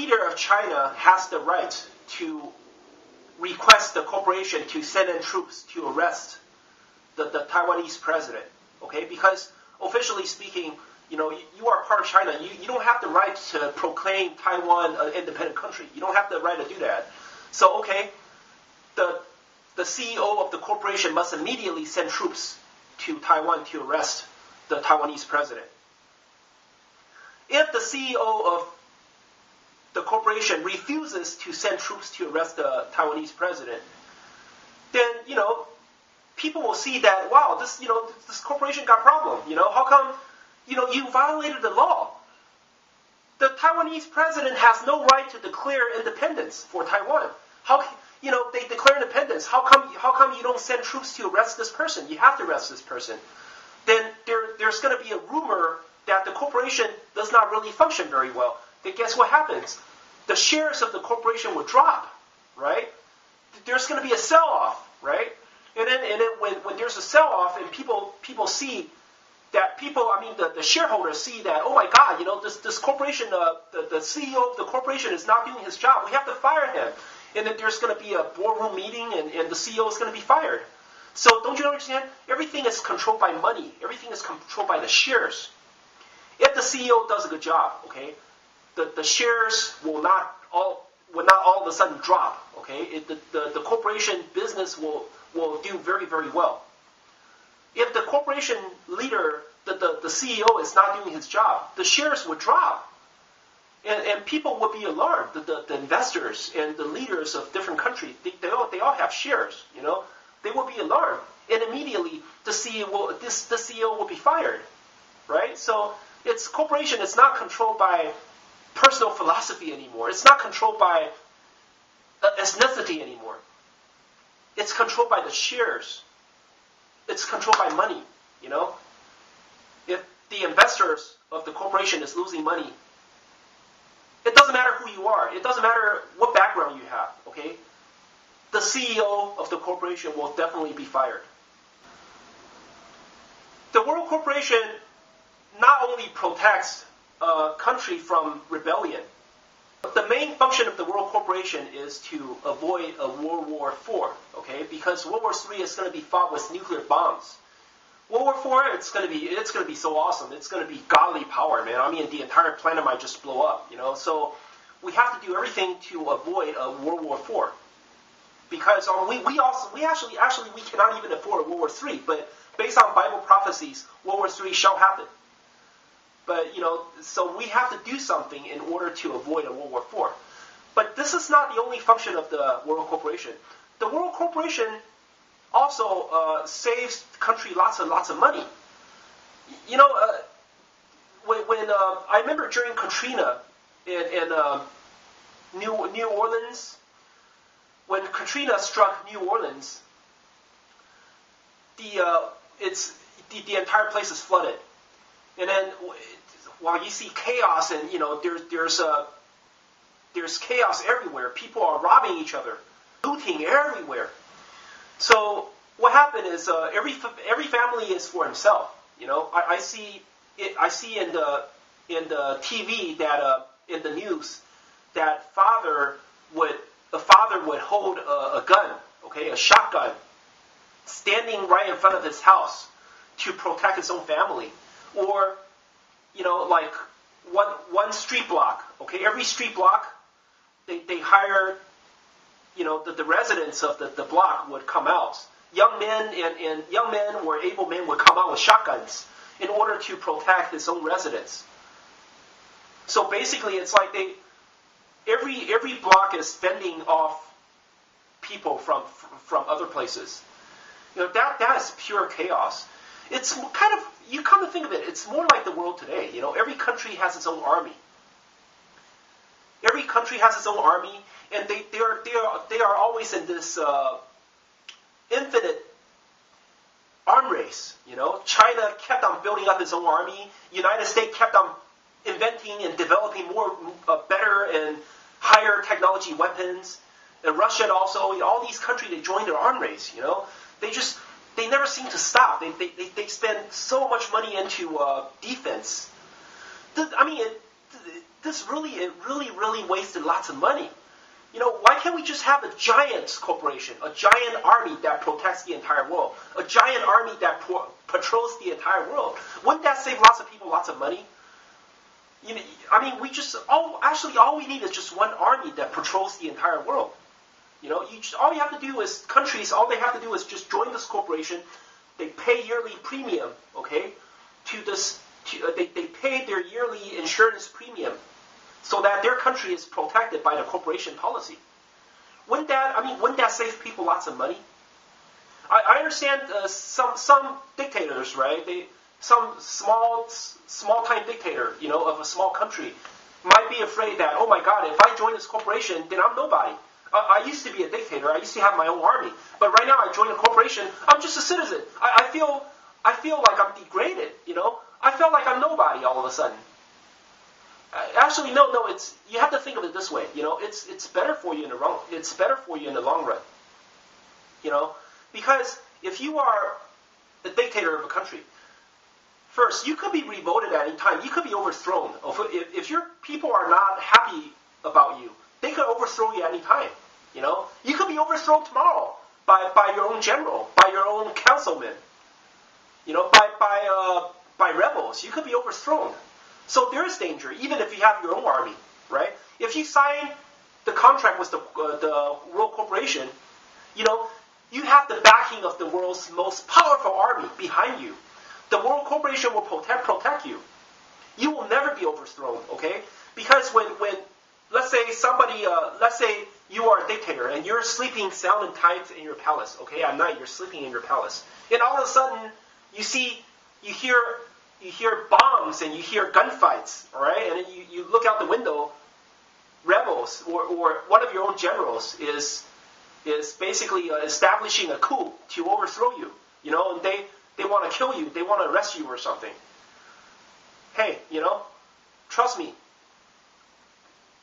leader of China has the right to request the corporation to send in troops to arrest the Taiwanese president, okay? Because officially speaking, you are part of China. You don't have the right to proclaim Taiwan an independent country. You don't have the right to do that. So, okay, the CEO of the corporation must immediately send troops to Taiwan to arrest the Taiwanese president. If the CEO of the corporation refuses to send troops to arrest the Taiwanese president, then, people will see that, wow, this corporation got a problem. How come, you violated the law? The Taiwanese president has no right to declare independence for Taiwan. They declare independence. How come you don't send troops to arrest this person? You have to arrest this person. Then there's going to be a rumor that the corporation does not really function very well. Then guess what happens? The shares of the corporation will drop, right? There's going to be a sell-off, right? And then when there's a sell-off and people see that the shareholders see that, oh my God, this corporation, the CEO of the corporation is not doing his job. We have to fire him. And then there's going to be a boardroom meeting and the CEO is going to be fired. So don't you understand? Everything is controlled by money. Everything is controlled by the shares. If the CEO does a good job, okay, the shares will not all of a sudden drop. Okay, the corporation business will do very, very well. If the corporation leader, the CEO is not doing his job, the shares would drop. And people would be alarmed. The investors and the leaders of different countries, they all have shares, They will be alarmed. And immediately the CEO will be fired. Right? So corporation is not controlled by personal philosophy anymore. It's not controlled by ethnicity anymore. It's controlled by the shares. It's controlled by money, If the investors of the corporation is losing money, it doesn't matter who you are. It doesn't matter what background you have, okay? The CEO of the corporation will definitely be fired. The World Corporation not only protects a country from rebellion, but the main function of the World Corporation is to avoid a World War IV, okay? Because World War III is going to be fought with nuclear bombs. World War IV, it's going to be so awesome. It's going to be godly power, man. The entire planet might just blow up, So we have to do everything to avoid a World War IV. Because we actually cannot even afford a World War III. But based on Bible prophecies, World War III shall happen. But so we have to do something in order to avoid a World War IV. But this is not the only function of the World Corporation. The World Corporation also saves the country lots and lots of money. When I remember during Katrina in New Orleans, when Katrina struck New Orleans, the entire place is flooded, and then while you see chaos and there's chaos everywhere. People are robbing each other, looting everywhere. So what happened is every family is for himself. I see in the TV that in the news that a father would hold a gun, okay, a shotgun, standing right in front of his house to protect his own family, or like one street block, okay, every street block they hire. The residents of the block would come out. Young men or able men would come out with shotguns in order to protect his own residents. So basically, it's like every block is fending off people from other places. That is pure chaos. It's kind of, you come to think of it, it's more like the world today. Every country has its own army. Every country has its own army, and they are always in this infinite arm race. China kept on building up its own army. United States kept on inventing and developing more better and higher technology weapons. And Russia also, all these countries, they joined their arm race. They never seem to stop. They spend so much money into defense. it really wasted lots of money. Why can't we just have a giant corporation, a giant army that protects the entire world, a giant army that patrols the entire world? Wouldn't that save lots of people lots of money? All we need is just one army that patrols the entire world. All you have to do is, countries, all they have to do is just join this corporation. They pay yearly premium, okay, they pay their yearly insurance premium so that their country is protected by the corporation policy. Wouldn't that save people lots of money? I understand some dictators, right? Some small-time dictator, of a small country might be afraid that, oh my God, if I join this corporation, then I'm nobody. I used to be a dictator. I used to have my own army. But right now I join a corporation. I'm just a citizen. I feel like I'm degraded, I feel like I'm nobody all of a sudden. Actually, no. You have to think of it this way. It's better for you in the long run. Because if you are the dictator of a country, first, you could be revoted at any time. You could be overthrown. If your people are not happy about you, they could overthrow you at any time. You could be overthrown tomorrow by your own general, by your own councilman, by rebels. You could be overthrown. So there is danger, even if you have your own army, right? If you sign the contract with the World Corporation, you have the backing of the world's most powerful army behind you. The World Corporation will protect you. You will never be overthrown, okay? Because when let's say you are a dictator and you're sleeping sound and tight in your palace, okay? At night you're sleeping in your palace, and all of a sudden you hear bombs and you hear gunfights, all right? And then you look out the window, rebels or one of your own generals is basically establishing a coup to overthrow you, and they want to kill you, they want to arrest you or something. Hey, trust me,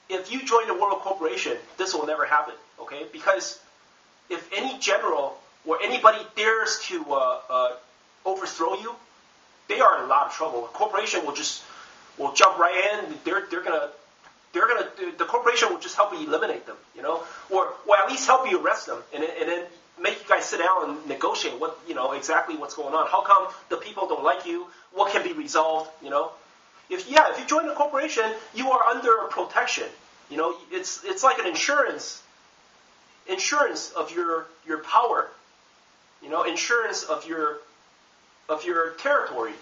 if you join the World Corporation, this will never happen, okay? Because if any general or anybody dares to overthrow you, they are in a lot of trouble. The corporation will jump right in. The corporation will just help you eliminate them, or at least help you arrest them, and then make you guys sit down and negotiate exactly what's going on. How come the people don't like you? What can be resolved? If you join the corporation, you are under protection. It's like an insurance of your power. Insurance of your territory.